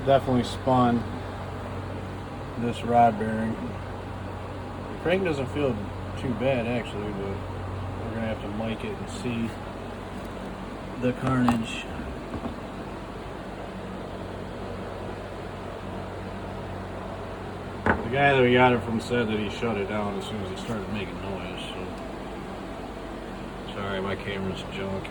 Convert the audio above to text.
definitely spun this rod bearing. The crank doesn't feel too bad actually, but we're gonna have to mic it and see the carnage. The guy that we got it from said that he shut it down as soon as it started making noise, so sorry, my camera's junk.